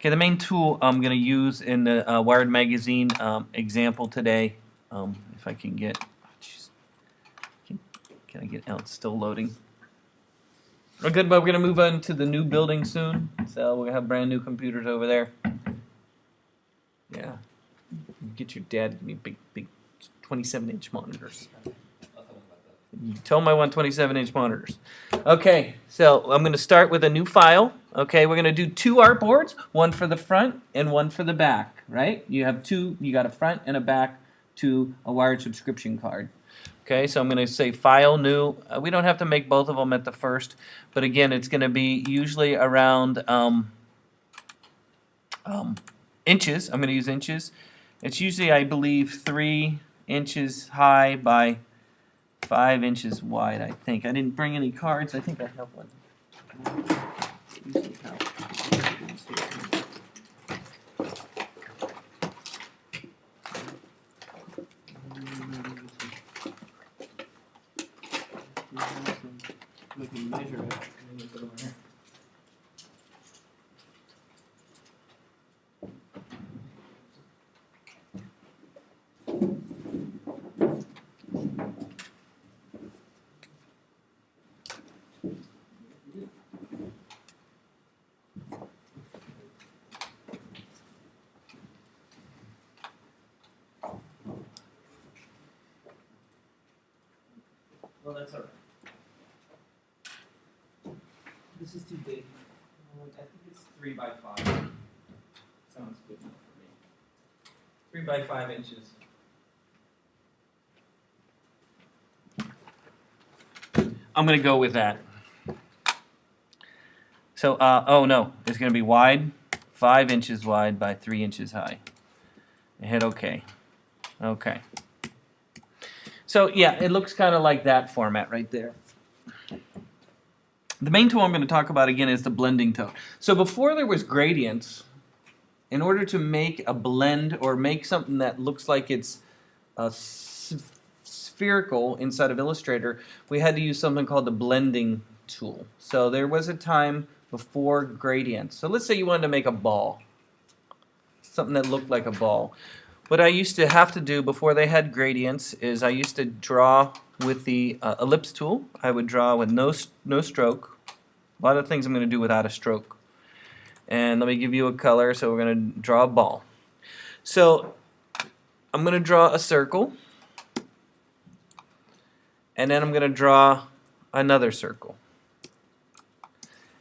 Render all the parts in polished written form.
Okay, the main tool I'm going to use in the Wired Magazine example today, if I can get, can I get out? It's still loading. We're good, but we're going to move on to the new building soon, so we're going to have brand new computers over there. Yeah. Get your dad to give me big 27-inch monitors. You tell him I want 27-inch monitors. Okay, so I'm going to start with a new file. Okay, we're going to do two artboards, one for the front and one for the back, right? You have two, you got a front and a back to a wired subscription card. Okay, so I'm going to say File, New. We don't have to make both of them at the first, but again, it's going to be usually around inches. I'm going to use inches. It's usually, I believe, 3 inches high by 5 inches wide, I think. I didn't bring any cards. I think I have one. We can measure it. Well, that's all right. This is too big. I think it's 3 by 5. Sounds good enough for me. 3 by 5 inches. I'm going to go with that. So, oh no, it's going to be wide, 5 inches wide by 3 inches high. And hit OK. OK. So yeah, it looks kind of like that format right there. The main tool I'm going to talk about again is the blending tool. So before there was gradients, in order to make a blend or make something that looks like it's spherical inside of Illustrator, we had to use something called the blending tool. So there was a time before gradients. So let's say you wanted to make a ball, something that looked like a ball. What I used to have to do before they had gradients is I used to draw with the ellipse tool. I would draw with no stroke. A lot of things I'm going to do without a stroke. And let me give you a color. So we're going to draw a ball. So I'm going to draw a circle. And then I'm going to draw another circle.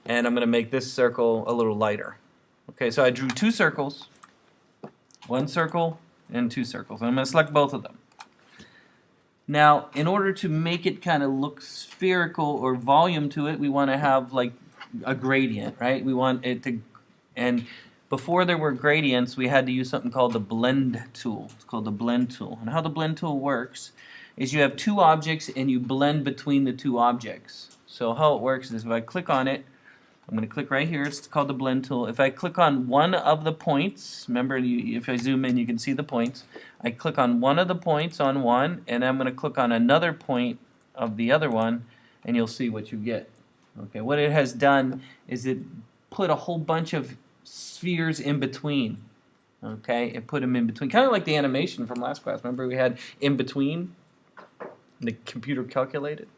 And I'm going to make this circle a little lighter. Okay, so I drew 2 circles. 1 circle and 2 circles. And I'm going to select both of them. Now, in order to make it kind of look spherical or volume to it, we want to have like a gradient, right? We want it to, and before there were gradients, we had to use something called the blend tool. It's called the blend tool. And how the blend tool works is you have 2 objects and you blend between the 2 objects. So how it works is if I click on it, I'm going to click right here. It's called the blend tool. If I click on one of the points, remember if I zoom in you can see the points. I click on one of the points on one and I'm going to click on another point of the other one and you'll see what you get. Okay, what it has done is it put a whole bunch of spheres in between. Okay, it put them in between. Kind of like the animation from last class. Remember we had in between? The computer calculated.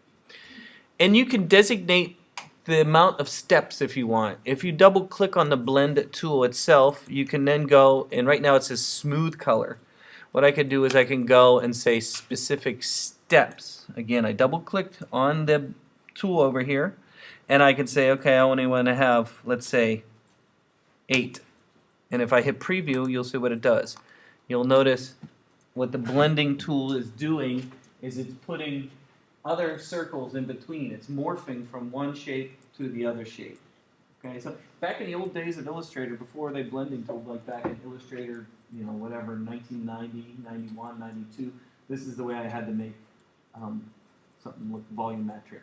And you can designate the amount of steps if you want. If you double click on the blend tool itself, you can then go, and right now it says smooth color. What I could do is I can go and say specific steps. Again, I double clicked on the tool over here and I can say, okay, I only want to have, let's say, 8. And if I hit preview, you'll see what it does. You'll notice what the blending tool is doing is it's putting other circles in between. It's morphing from one shape to the other shape. Okay, so back in the old days of Illustrator, before they blending tool, like back in Illustrator, you know, whatever, 1990, 91, 92, this is the way I had to make something look volumetric.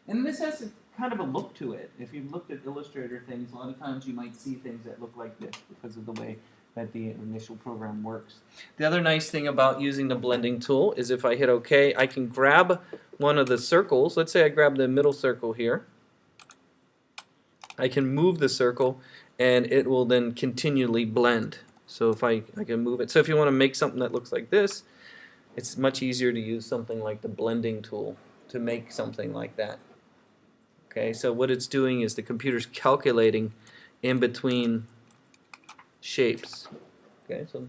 And this has kind of a look to it. If you've looked at Illustrator things, a lot of times you might see things that look like this because of the way that the initial program works. The other nice thing about using the blending tool is if I hit OK, I can grab one of the circles. Let's say I grab the middle circle here. I can move the circle and it will then continually blend. So if I can move it. So if you want to make something that looks like this, it's much easier to use something like the blending tool to make something like that. Okay, so what it's doing is the computer's calculating in between shapes. Okay, so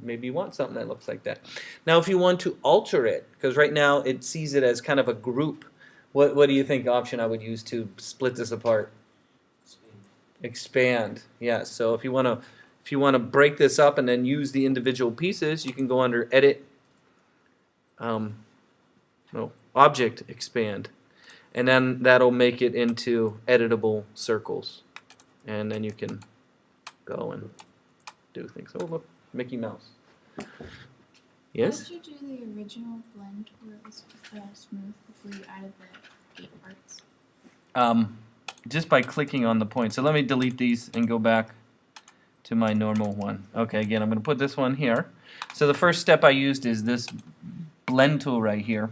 maybe you want something that looks like that. Now if you want to alter it, because right now it sees it as kind of a group, what do you think option I would use to split this apart? Expand. Yeah, so if you want to break this up and then use the individual pieces, you can go under Edit, Object, Expand, and then that'll make it into editable circles, and then you can go and do things. Oh look, Mickey Mouse. Yes? How did you do the original blend where it was smooth before you added the 8 parts? Just by clicking on the point. So let me delete these and go back to my normal one. Okay, again, I'm going to put this one here. So the first step I used is this blend tool right here.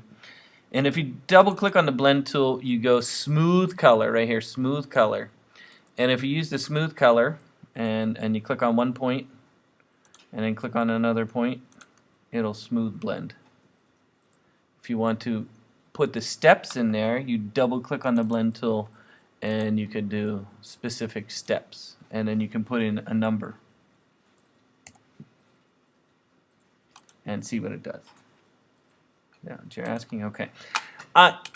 And if you double click on the blend tool, you go smooth color right here, smooth color. And if you use the smooth color and you click on one point and then click on another point, it'll smooth blend. If you want to put the steps in there, you double click on the blend tool and you can do specific steps, and then you can put in a number and see what it does. Yeah, what you're asking? Okay.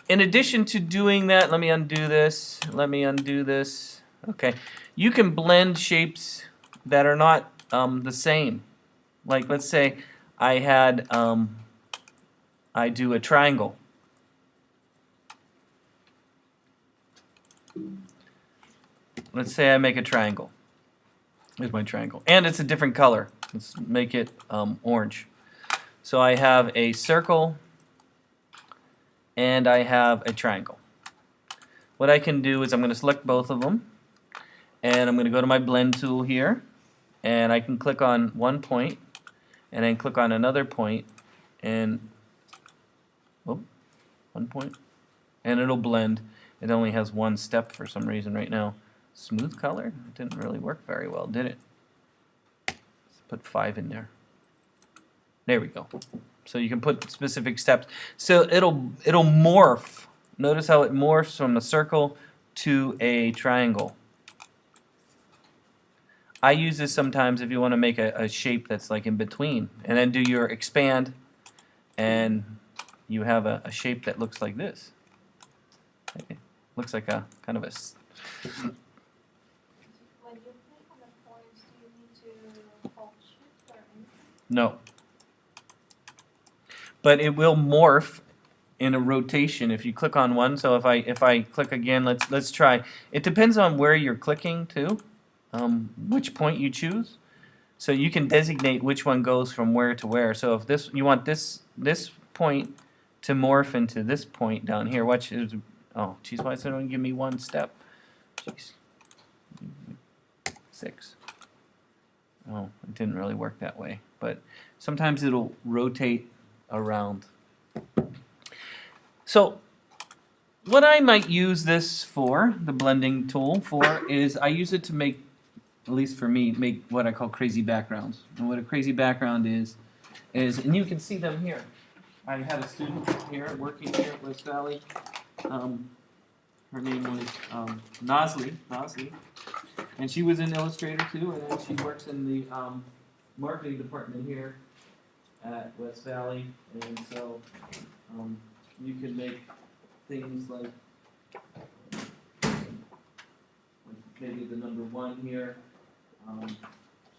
In addition to doing that, let me undo this. Let me undo this. Okay. You can blend shapes that are not the same. Like let's say I had I do a triangle. Let's say I make a triangle. Here's my triangle. And it's a different color. Let's make it orange. So I have a circle and I have a triangle. What I can do is I'm going to select both of them, and I'm going to go to my blend tool here, and I can click on one point and then click on another point, and one point, and it'll blend. It only has one step for some reason right now. Smooth color? It didn't really work very well, did it? Let's put 5 in there. There we go. So you can put specific steps. So it'll morph. Notice how it morphs from a circle to a triangle. I use this sometimes if you want to make a shape that's like in between, and then do your expand, and you have a shape that looks like this. Okay. Looks like a kind of a. When you click on the points, do you need to hold shift or anything? No. But it will morph in a rotation if you click on one. So if I click again, let's try. It depends on where you're clicking too, which point you choose. So you can designate which one goes from where to where. So if this you want this point to morph into this point down here. Watch it. Oh, geez, why is it only give me one step? Jeez. 6. Oh, it didn't really work that way. But sometimes it'll rotate around. So what I might use this for, the blending tool for, is I use it to make, at least for me, make what I call crazy backgrounds. And what a crazy background is, and you can see them here. I had a student here working here at West Valley. Her name was Nosley, and she was an illustrator too, and then she works in the marketing department here at West Valley, and so you can make things like maybe the number 1 here.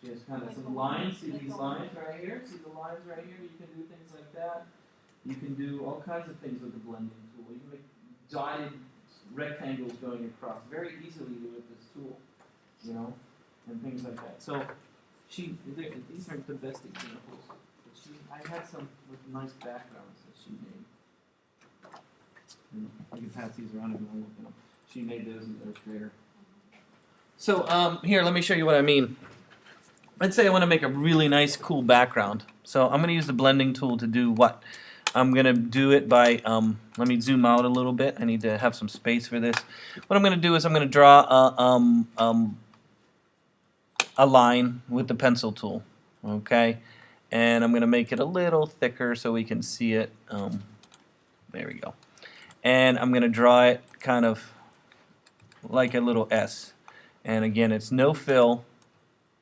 She has kind of some lines. See these lines right here? See the lines right here? You can do things like that. You can do all kinds of things with the blending tool. You can make dotted rectangles going across very easily with this tool, you know, and things like that. So these aren't the best examples. But I had some with nice backgrounds that she made. And you can pass these around if you want to look at them. She made those in Illustrator. So here, let me show you what I mean. Let's say I want to make a really nice, cool background. So I'm going to use the blending tool to do what? I'm going to do it by, let me zoom out a little bit. I need to have some space for this. What I'm going to do is I'm going to draw a line with the pencil tool, okay? And I'm going to make it a little thicker so we can see it. There we go. And I'm going to draw it kind of like a little S. And again, it's no fill.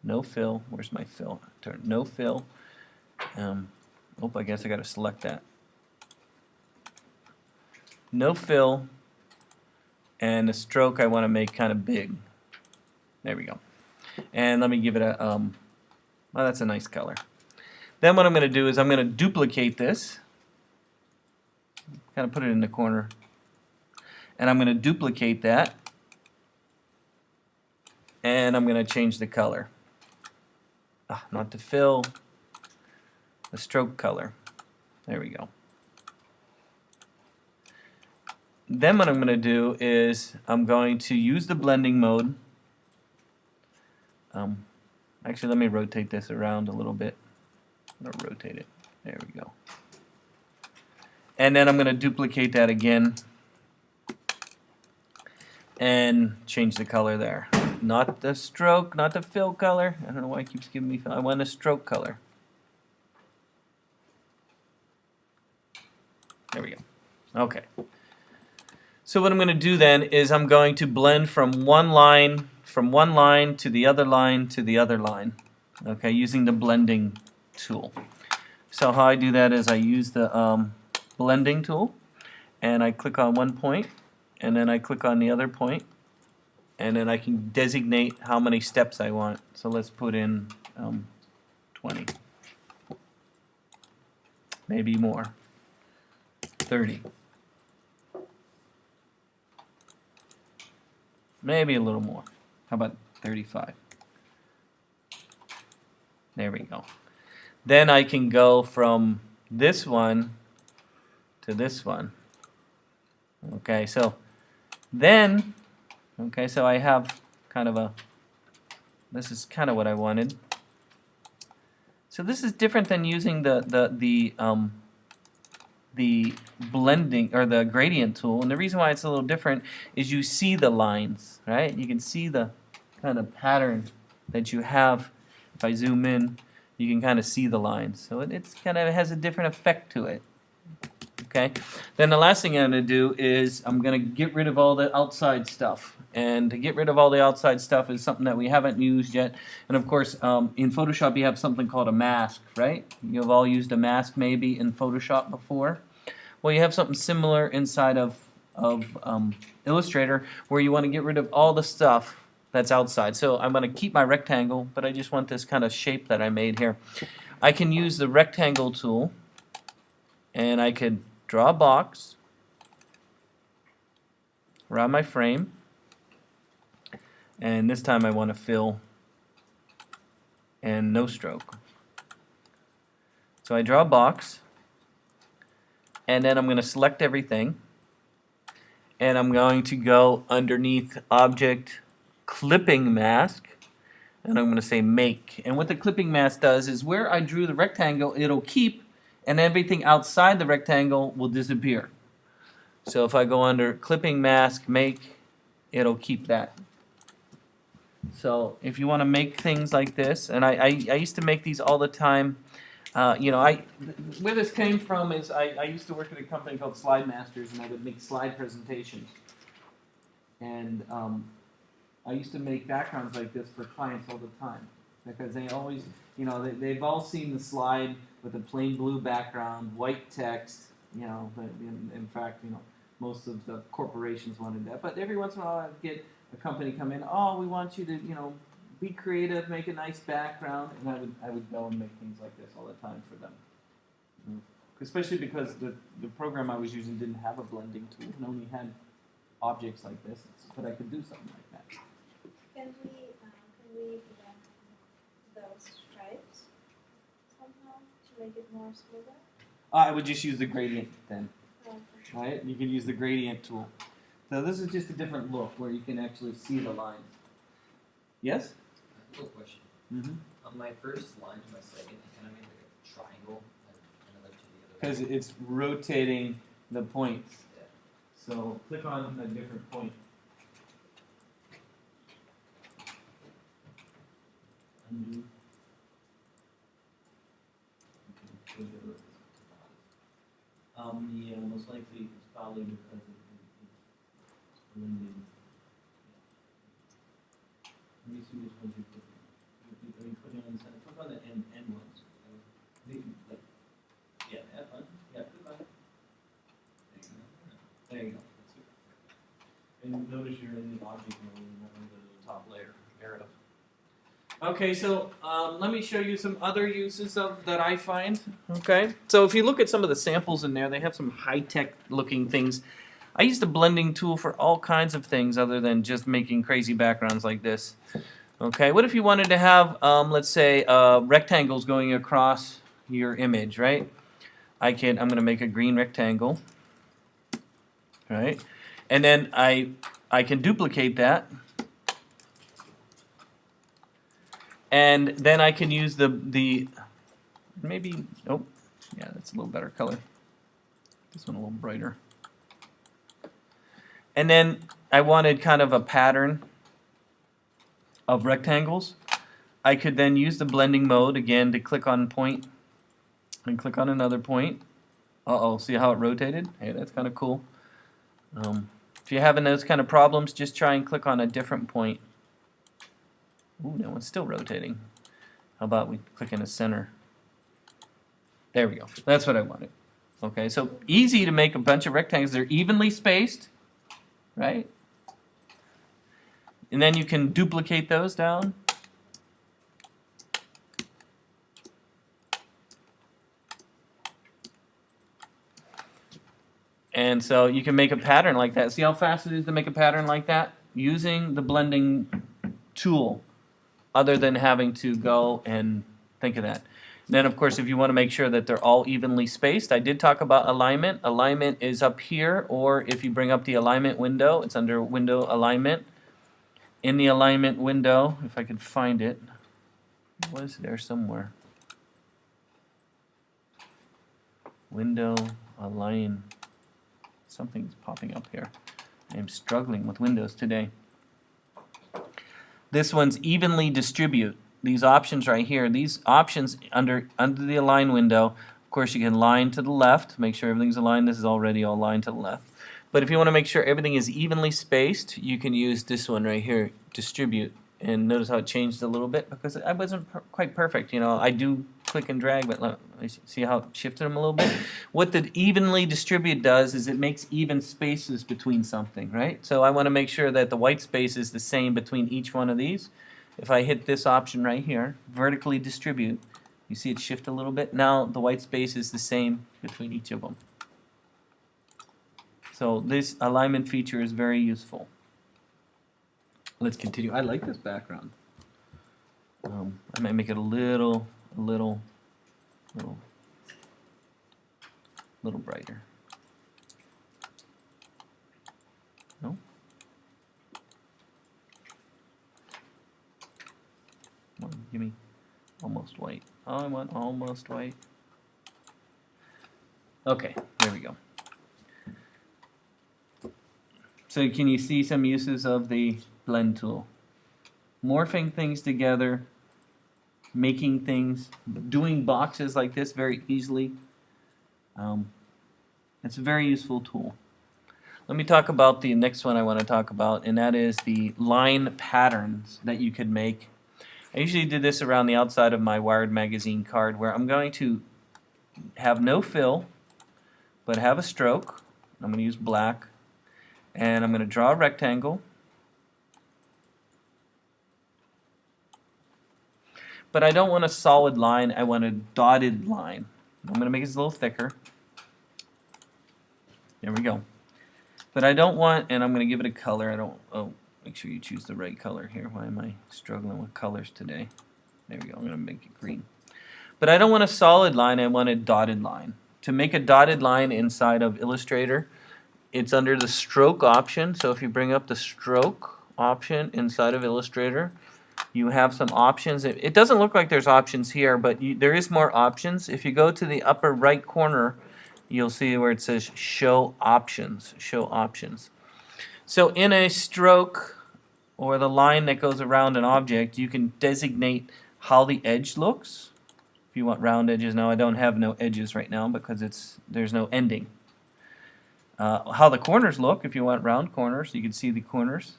No fill. Where's my fill? Turn no fill. I guess I got to select that. No fill. And the stroke I want to make kind of big. There we go. And let me give it a, well, that's a nice color. Then what I'm going to do is I'm going to duplicate this. Kind of put it in the corner. And I'm going to duplicate that. And I'm going to change the color. Not the fill, the stroke color. There we go. Then what I'm going to do is I'm going to use the blending mode. Actually, let me rotate this around a little bit. I'm going to rotate it. There we go. And then I'm going to duplicate that again and change the color there. Not the stroke, not the fill color. I don't know why it keeps giving me fill. I want a stroke color. There we go. Okay. So what I'm going to do then is I'm going to blend from one line to the other line to the other line. Okay, using the blending tool. So how I do that is I use the blending tool, and I click on one point, and then I click on the other point, and then I can designate how many steps I want. So let's put in 20. Maybe more. 30. Maybe a little more. How about 35? There we go. Then I can go from this one to this one. Okay, so then, okay, so I have kind of a, this is kind of what I wanted. So this is different than using the blending or the gradient tool, and the reason why it's a little different is you see the lines, right? You can see the kind of pattern that you have. If I zoom in, you can kind of see the lines. So it's kind of has a different effect to it. Okay. Then the last thing I'm going to do is I'm going to get rid of all the outside stuff. And to get rid of all the outside stuff is something that we haven't used yet. And of course, in Photoshop you have something called a mask, right? You've all used a mask maybe in Photoshop before. Well, you have something similar inside of Illustrator where you want to get rid of all the stuff that's outside. So I'm going to keep my rectangle, but I just want this kind of shape that I made here. I can use the rectangle tool, and I could draw a box around my frame, and this time I want to fill and no stroke. So I draw a box, and then I'm going to select everything, and I'm going to go underneath Object, Clipping Mask, and I'm going to say Make. And what the clipping mask does is where I drew the rectangle, it'll keep, and everything outside the rectangle will disappear. So if I go under Clipping Mask, Make, it'll keep that. So if you want to make things like this, and I used to make these all the time. Where this came from is I used to work at a company called Slide Masters, and I would make slide presentations. And I used to make backgrounds like this for clients all the time because they always, they've all seen the slide with a plain blue background, white text. In fact, most of the corporations wanted that. But every once in a while, I'd get a company come in. Oh, we want you to, be creative, make a nice background, and I would go and make things like this all the time for them. Especially because the program I was using didn't have a blending tool and only had objects like this, but I could do something like that. Can we blend those stripes somehow to make it more smoother? I would just use the gradient then. Okay. Right? You can use the gradient tool. So this is just a different look where you can actually see the lines. Yes? I have a question. Mm-hmm. On my first line to my second, I kind of made like a triangle and another to the other. Because it's rotating the points. Yeah. So click on a different point. Undo. Okay, we'll get rid of this. Yeah, most likely it's probably because it's blending. Let me see which ones you put in. You put in, click on the end ones. Yeah, that one. Yeah, click on it. There you go. That's it. And notice you're in the object mode and not in the top layer. Arrow. Okay, so let me show you some other uses of that I find. Okay, so if you look at some of the samples in there, they have some high-tech looking things. I used a blending tool for all kinds of things other than just making crazy backgrounds like this. Okay, what if you wanted to have, let's say, rectangles going across your image, right? I'm going to make a green rectangle, right? And then I can duplicate that. And then I can use the maybe, oh, yeah, that's a little better color. This one a little brighter. And then I wanted kind of a pattern of rectangles. I could then use the blending mode again to click on point and click on another point. Uh-oh, see how it rotated? Hey, that's kind of cool. If you're having those kind of problems, just try and click on a different point. Ooh, that one's still rotating. How about we click in the center? There we go. That's what I wanted. Okay, so easy to make a bunch of rectangles. They're evenly spaced, right? And then you can duplicate those down. And so you can make a pattern like that. See how fast it is to make a pattern like that? Using the blending tool, other than having to go and think of that. And then, of course, if you want to make sure that they're all evenly spaced, I did talk about alignment. Alignment is up here, or if you bring up the alignment window, it's under Window Alignment. In the alignment window, if I could find it, it was there somewhere. Window Align. Something's popping up here. I'm struggling with Windows today. This one's evenly distribute. These options right here, these options under the align window, of course you can line to the left, make sure everything's aligned. This is already all aligned to the left. But if you want to make sure everything is evenly spaced, you can use this one right here, distribute. And notice how it changed a little bit because I wasn't quite perfect. You know, I do click and drag, but look, see how it shifted them a little bit? What the evenly distribute does is it makes even spaces between something, right? So I want to make sure that the white space is the same between each one of these. If I hit this option right here, vertically distribute, you see it shift a little bit. Now the white space is the same between each of them. So this alignment feature is very useful. Let's continue. I like this background. I might make it a little brighter. No? Come on, give me almost white. Oh, I want almost white. Okay, there we go. So can you see some uses of the blend tool? Morphing things together, making things, doing boxes like this very easily. It's a very useful tool. Let me talk about the next one I want to talk about, and that is the line patterns that you could make. I usually do this around the outside of my Wired magazine card, where I'm going to have no fill, but have a stroke. I'm going to use black, and I'm going to draw a rectangle. But I don't want a solid line, I want a dotted line. I'm going to make this a little thicker. There we go. But I don't want, and I'm going to give it a color. Make sure you choose the right color here. Why am I struggling with colors today? There we go, I'm going to make it green. But I don't want a solid line, I want a dotted line. To make a dotted line inside of Illustrator, it's under the stroke option. So if you bring up the stroke option inside of Illustrator, you have some options. It doesn't look like there's options here, but there is more options. If you go to the upper right corner, you'll see where it says Show Options. Show Options. So in a stroke, or the line that goes around an object, you can designate how the edge looks. If you want round edges, now I don't have no edges right now because there's no ending. How the corners look, if you want round corners, you can see the corners.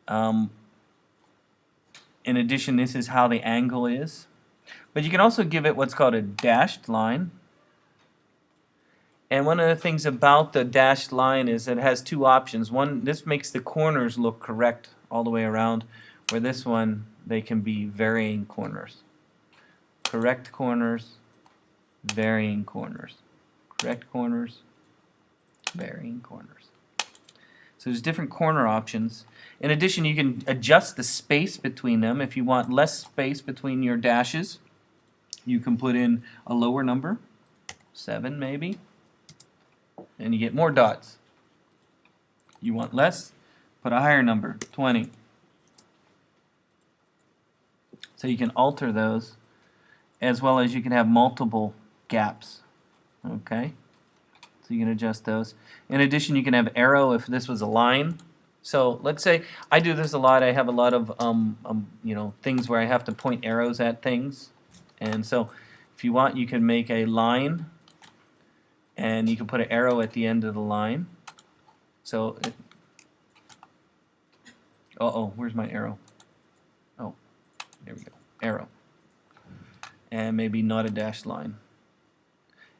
In addition, this is how the angle is. But you can also give it what's called a dashed line. And one of the things about the dashed line is it has two options. One, this makes the corners look correct all the way around, where this one, they can be varying corners. Correct corners, varying corners. Correct corners, varying corners. So there's different corner options. In addition, you can adjust the space between them. If you want less space between your dashes, you can put in a lower number, 7 maybe, and you get more dots. You want less, put a higher number, 20. So you can alter those, as well as you can have multiple gaps. Okay? So you can adjust those. In addition, you can have arrow if this was a line. So let's say I do this a lot. I have a lot of things where I have to point arrows at things. And so if you want, you can make a line, and you can put an arrow at the end of the line. So where's my arrow? Oh, there we go. Arrow. And maybe not a dashed line.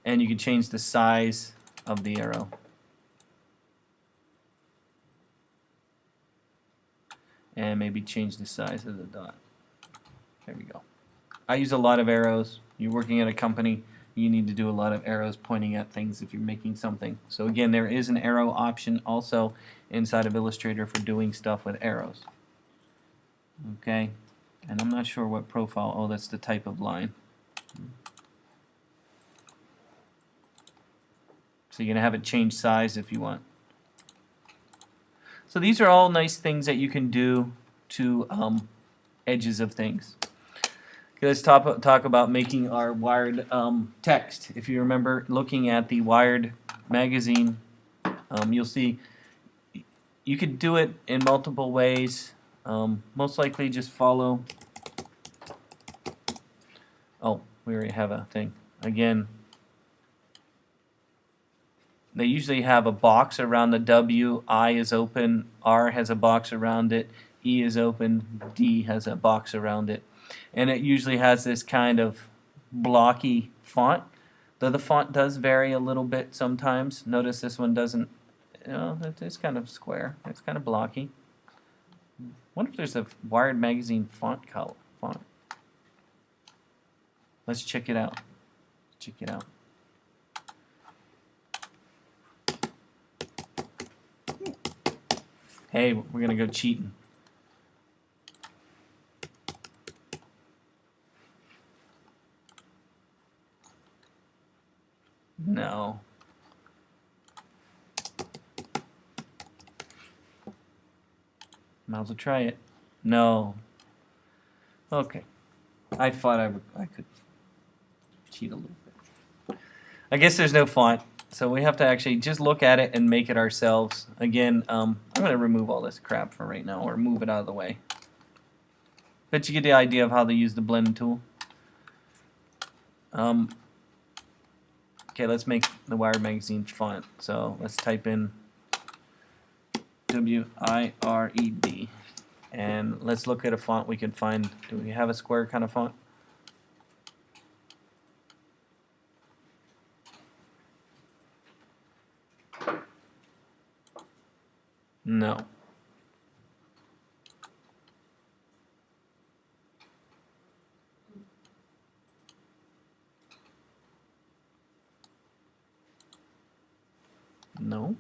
And you can change the size of the arrow. And maybe change the size of the dot. There we go. I use a lot of arrows. You're working at a company, you need to do a lot of arrows pointing at things if you're making something. So again, there is an arrow option also inside of Illustrator for doing stuff with arrows. Okay, and I'm not sure what profile. Oh, that's the type of line. So you're going to have it change size if you want. So these are all nice things that you can do to edges of things. Okay, let's talk about making our wired text. If you remember looking at the Wired magazine, you'll see you could do it in multiple ways. Most likely just follow. Oh, we already have a thing. Again, they usually have a box around the W. I is open. R has a box around it. E is open. D has a box around it. And it usually has this kind of blocky font. Though the font does vary a little bit sometimes. Notice this one doesn't, it's kind of square. It's kind of blocky. I wonder if there's a Wired magazine font color. Let's check it out. Check it out. Hey, we're going to go cheating. No. Might as well try it. No. Okay. I thought I could cheat a little bit. I guess there's no font. So we have to actually just look at it and make it ourselves. Again, I'm going to remove all this crap for right now, or move it out of the way. But you get the idea of how to use the blend tool. Okay, let's make the Wired magazine font. So let's type in W-I-R-E-D. And let's look at a font we can find. Do we have a square kind of font? No. No.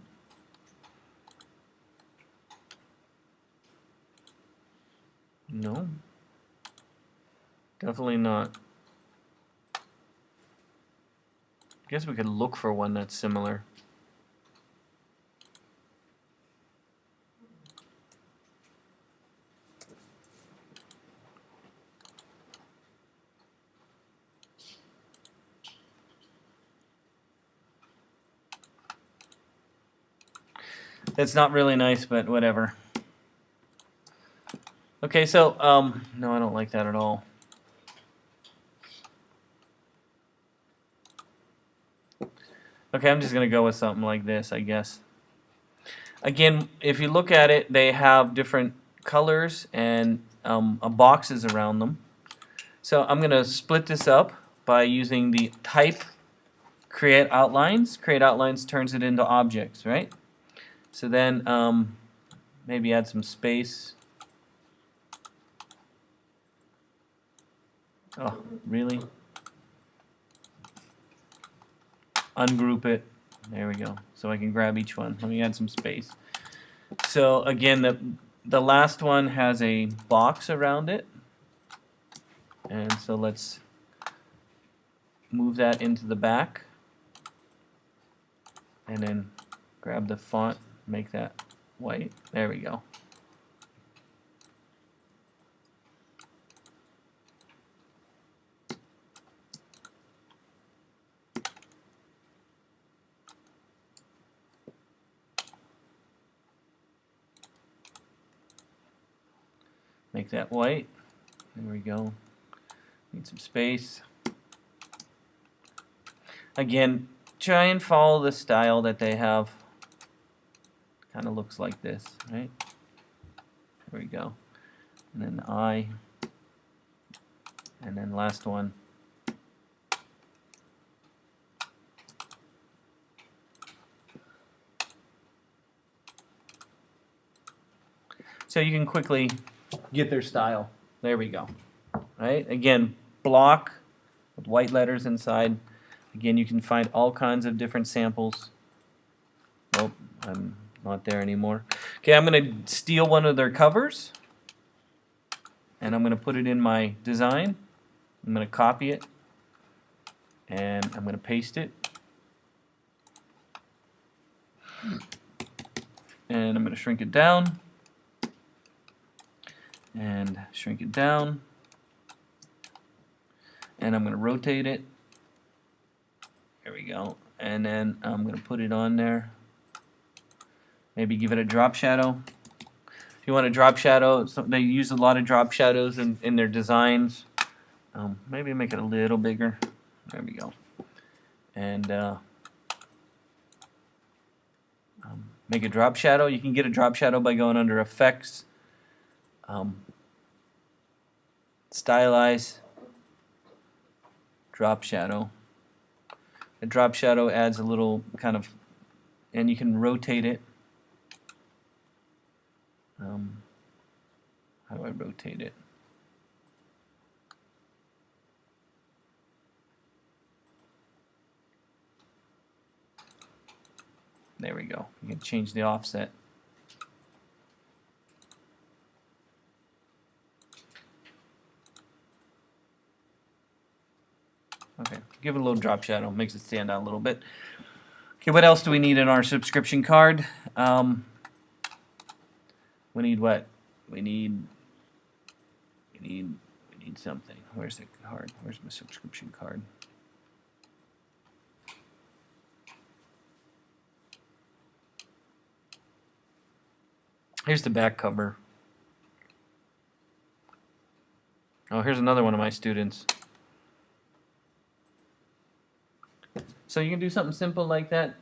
No. Definitely not. I guess we could look for one that's similar. That's not really nice, but whatever. Okay, so, no, I don't like that at all. Okay, I'm just gonna go with something like this, I guess. Again, if you look at it, they have different colors and boxes around them. So I'm gonna split this up by using the type create outlines. Create outlines turns it into objects, right? So then maybe add some space. Oh, really? Ungroup it. There we go. So I can grab each one. Let me add some space. So again, the last one has a box around it. And so let's move that into the back. And then grab the font, make that white. There we go. Make that white. There we go. Need some space. Again, try and follow the style that they have. Kind of looks like this, right? There we go. And then the eye. And then last one. So you can quickly get their style. There we go. Right? Again, block with white letters inside. Again, you can find all kinds of different samples. Oh, I'm not there anymore. Okay, I'm going to steal one of their covers. And I'm going to put it in my design. I'm going to copy it. And I'm going to paste it. And I'm going to shrink it down. And shrink it down. And I'm going to rotate it. There we go. And then I'm going to put it on there. Maybe give it a drop shadow. If you want a drop shadow, they use a lot of drop shadows in their designs. Maybe make it a little bigger. There we go. And make a drop shadow. You can get a drop shadow by going under Effects, Stylize, Drop Shadow. A drop shadow adds a little kind of, and you can rotate it. How do I rotate it? There we go. You can change the offset. Okay, give it a little drop shadow, makes it stand out a little bit. Okay, what else do we need in our subscription card? We need what? We need something. Where's the card? Where's my subscription card? Here's the back cover. Oh, here's another one of my students. So you can do something simple like that.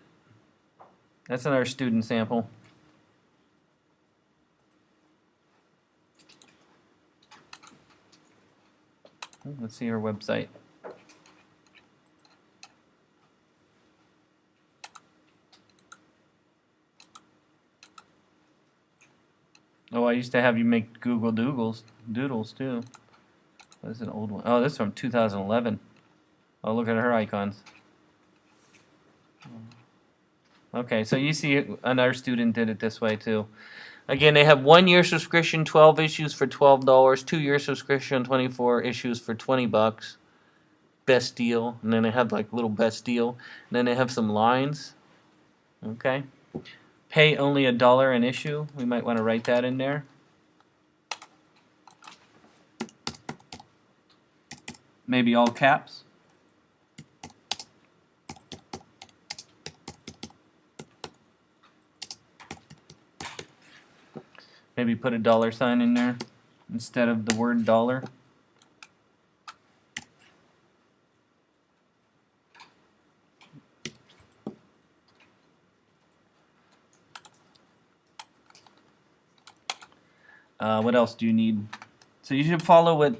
That's another student sample. Let's see her website. Oh, I used to have you make Google Doodles too. This is an old one. Oh, this is from 2011. Oh, look at her icons. Okay, so you see another student did it this way too. Again, they have 1 year subscription, 12 issues for $12. 2 year subscription, 24 issues for $20. Best deal. And then they have like little best deal. And then they have some lines. Okay. Pay only $1 an issue. We might want to write that in there. Maybe all caps. Maybe put a $sign in there instead of the word dollar. What else do you need? So you should follow what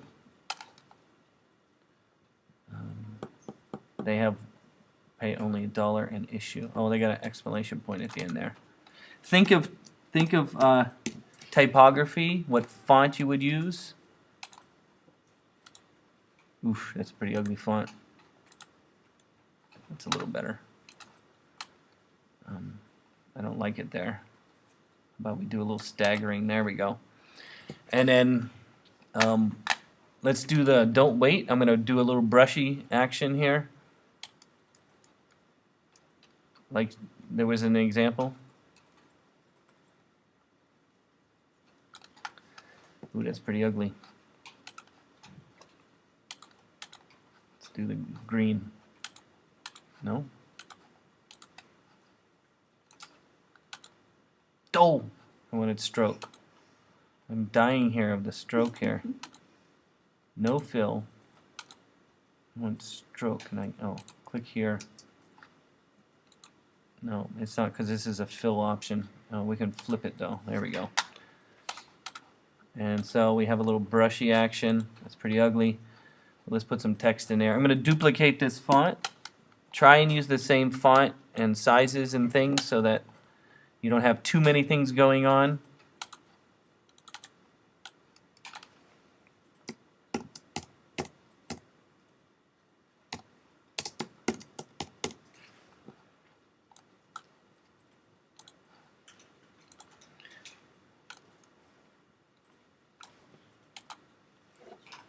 they have. Pay only $1 an issue. Oh, they got an exclamation point at the end there. Think of typography. What font you would use? Oof, that's a pretty ugly font. That's a little better. I don't like it there. How about we do a little staggering? There we go. And then let's do the don't wait. I'm going to do a little brushy action here. Like there was an example. Ooh, that's pretty ugly. Let's do the green. No? Oh! I wanted stroke. I'm dying here of the stroke here. No fill. I want stroke. Oh, click here. No, it's not because this is a fill option. Oh, we can flip it though. There we go. And so we have a little brushy action. That's pretty ugly. Let's put some text in there. I'm going to duplicate this font. Try and use the same font and sizes and things so that you don't have too many things going on.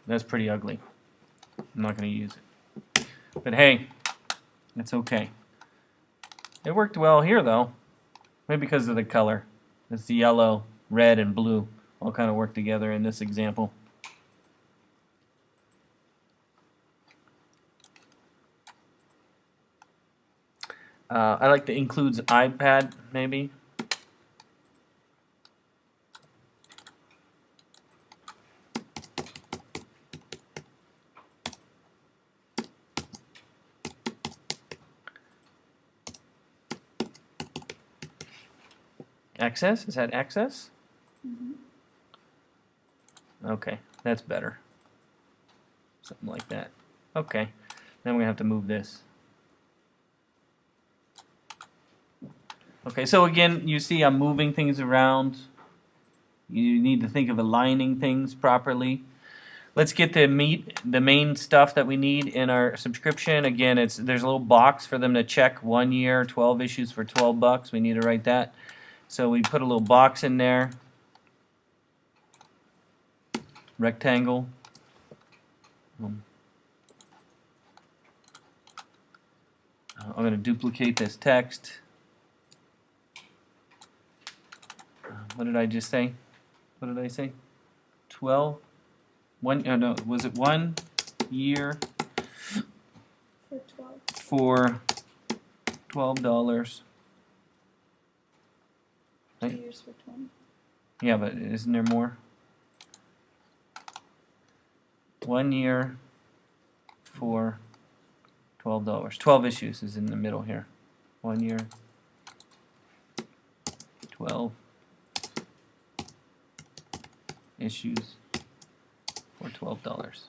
That's pretty ugly. I'm not going to use it. But hey, it's okay. It worked well here though. Maybe because of the color. It's the yellow, red, and blue all kind of work together in this example. I like the includes iPad maybe. Access? Is that access? Mm-hmm. Okay, that's better. Something like that. Okay, then we have to move this. Okay, so again, you see I'm moving things around. You need to think of aligning things properly. Let's get the main stuff that we need in our subscription. Again, there's a little box for them to check 1 year, 12 issues for $12. We need to write that. So we put a little box in there. Rectangle. I'm going to duplicate this text. What did I just say? What did I say? 12? No, was it 1 year For 12. for $12? 2 years for 20. Yeah, but isn't there more? 1 year for $12. 12 issues is in the middle here. 1 year, 12 issues for $12.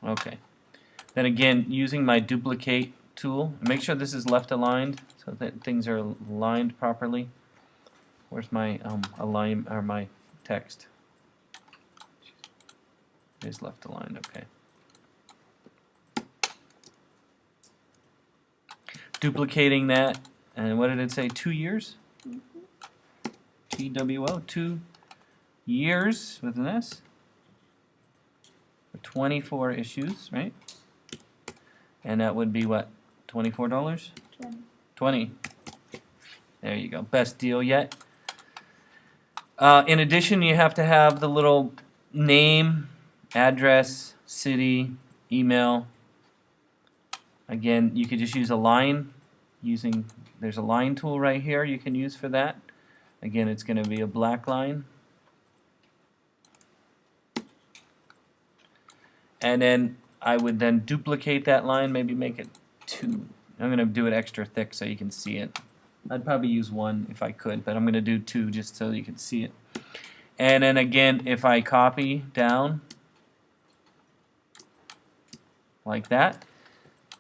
Okay. Then again, using my duplicate tool, make sure this is left aligned so that things are aligned properly. Where's my align or my text? It is left aligned. Okay. Duplicating that, and what did it say? 2 years. TWO, 2 years with an S. For 24 issues, right? And that would be what? $24? 20. 20. There you go. Best deal yet. In addition, you have to have the little name, address, city, email. Again, you could just use a line. There's a line tool right here you can use for that. Again, it's going to be a black line. And then I would then duplicate that line, maybe make it 2. I'm going to do it extra thick so you can see it. I'd probably use 1 if I could, but I'm going to do 2 just so you can see it. And then again, if I copy down like that,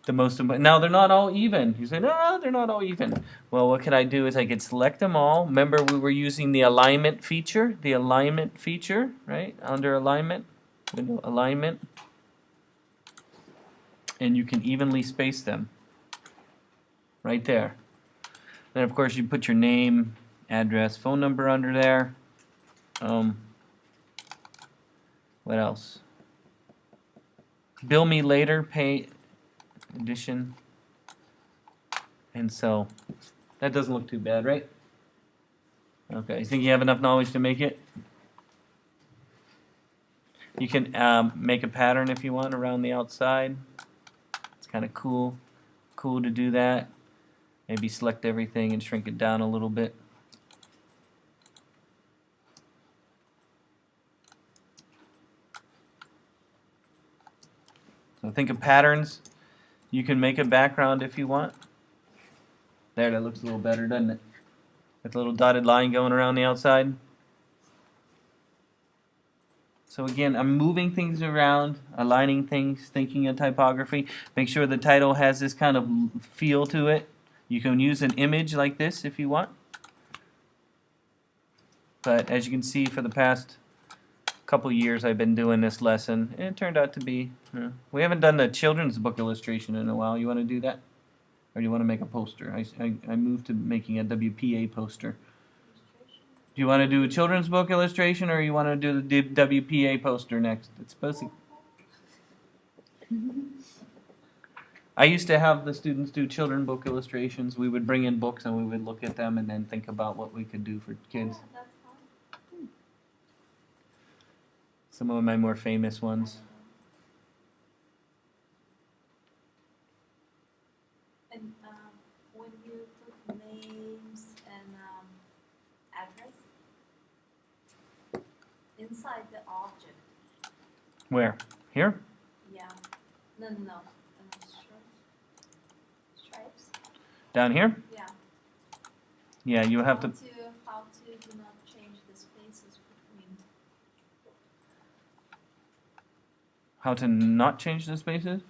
now they're not all even. You say, no, they're not all even. Well, what could I do is I could select them all. Remember we were using the alignment feature, right? Under alignment, window alignment. And you can evenly space them right there. Then of course you put your name, address, phone number under there. What else? Bill me later, pay addition. And so that doesn't look too bad, right? Okay, you think you have enough knowledge to make it? You can make a pattern if you want around the outside. It's kind of cool to do that. Maybe select everything and shrink it down a little bit. So think of patterns. You can make a background if you want. There, that looks a little better, doesn't it? With a little dotted line going around the outside. So again, I'm moving things around, aligning things, thinking of typography. Make sure the title has this kind of feel to it. You can use an image like this if you want. But as you can see, for the past couple years I've been doing this lesson, and it turned out to be, we haven't done the children's book illustration in a while. You want to do that? Or do you want to make a poster? I moved to making a WPA poster. Do you want to do a children's book illustration, or you want to do the WPA poster next? It's supposed to... I used to have the students do children's book illustrations. We would bring in books and we would look at them and then think about what we could do for kids. Oh, that's fun. Some of my more famous ones. And when you put names and address inside the object, Where? Here? yeah, no, stripes, Down here? yeah. Yeah, you have to... How to do not change the spaces between. How to not change the spaces?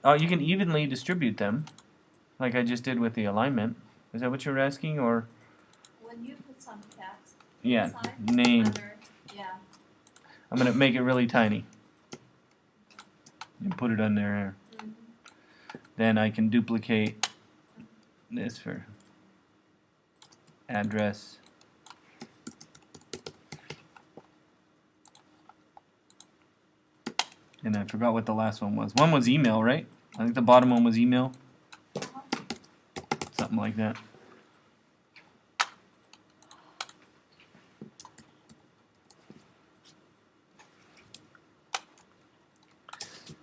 Oh, you can evenly distribute them, like I just did with the alignment. Is that what you're asking, or? When you put some text Yeah, inside, name. Yeah. I'm gonna make it really tiny and put it on there. Mm-hmm. Then I can duplicate this for address. And I forgot what the last one was. One was email, right? I think the bottom one was email. Something like that.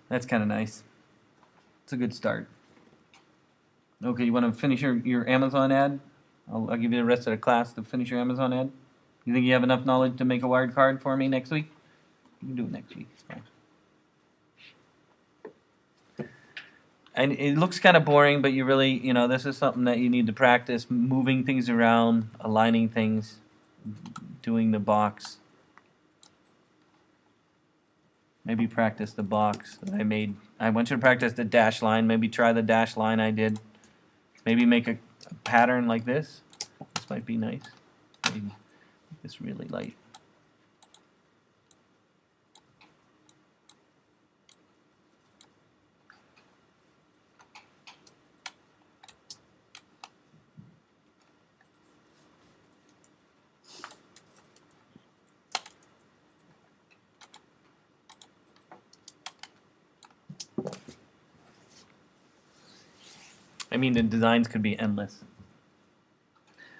That's kind of nice. It's a good start. Okay, you want to finish your Amazon ad? I'll give you the rest of the class to finish your Amazon ad. You think you have enough knowledge to make a wired card for me next week? You can do it next week. It's fine. And it looks kind of boring, but you really, this is something that you need to practice, moving things around, aligning things, doing the box. Maybe practice the box that I made. I want you to practice the dash line. Maybe try the dash line I did. Maybe make a pattern like this. This might be nice. Maybe make this really light. I mean, the designs could be endless.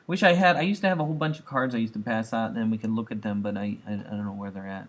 I used to have a whole bunch of cards I used to pass out, and then we could look at them, but I don't know where they're at.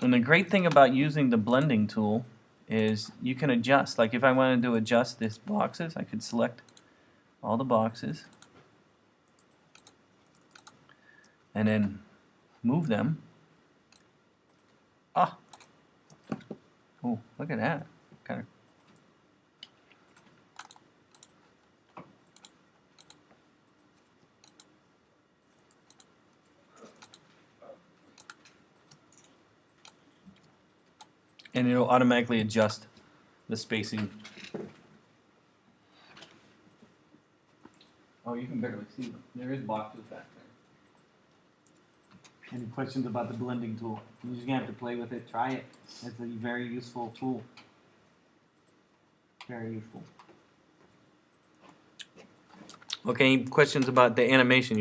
And the great thing about using the blending tool is you can adjust. Like if I wanted to adjust these boxes, I could select all the boxes and then move them. Ah! Oh, look at that. Kind of. And it'll automatically adjust the spacing. Oh, you can barely see them. There is boxes back there. Any questions about the blending tool? You're just gonna have to play with it, try it. It's a very useful tool. Very useful. Okay, any questions about the animation?